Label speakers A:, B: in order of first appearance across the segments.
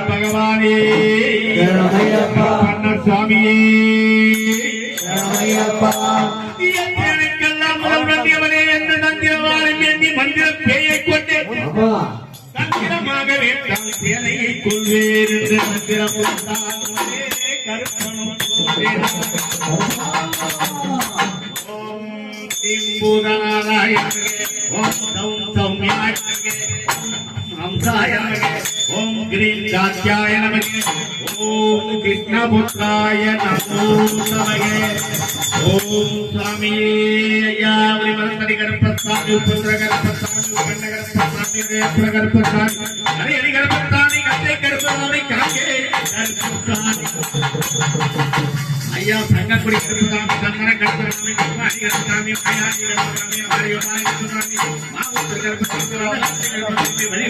A: பகவானே கண்ணசாமியே எனக்கெல்லாம் முதல் நந்தியவனே என்று நந்தியவாளை வேண்டி மந்திர பேயை கொண்டே தந்திரமாகவே சேனையை கொள்வேன் என்று மந்திரம் கருப்பனும் ஓம் திம்புதனாராயணே ஓம் சௌம் சௌமியாயணே हंसाय नमः ओम गिरिजात्याय नमः ओम कृष्णपुत्राय नमो नमः ओम स्वामी यावरिमलस्तरि गणपतानि उपद्र गणपतानि उगण्ड गणपतानि रेत्र गणपतानि हरि हरि गणपतानि गते गणपतानि काके गणपतानि अय्या संगकुड़ी गणपतानि संगन गणपतानि हरि गणपतानि मायानि गणपतानि हरि योनानि गणपतानि माउत्र गणपतानि गणपतानि बलि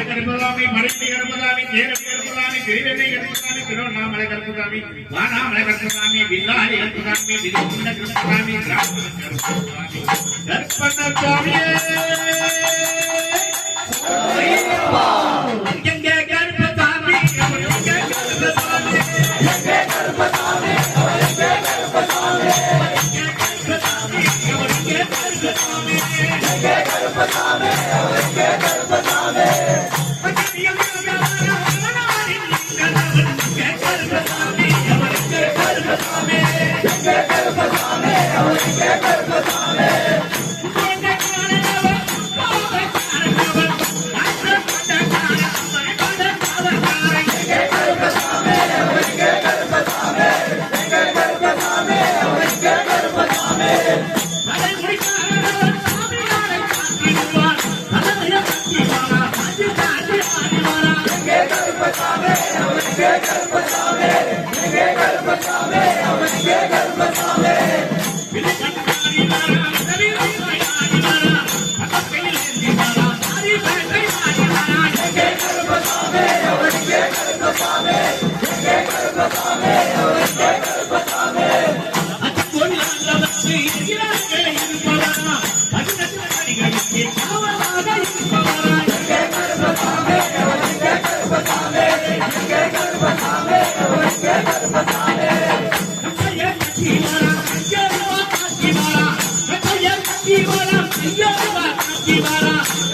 A: गणपतानि मणि गणपतानि जेरवि गणपतानि गिरिवेणि गणपतानि तिरुवण्णामलै गणपतानि वानामलै गणपतानि बिल्लारि गणपतानि बिल्कुंड गणपतानि ग्राम गणपतानि गणपतस्वामी अय्यप्पा गंगे गणपतानि गंगे गणपतानि गंगे गणपतानि गंगे गणपतानि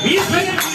A: Yeah.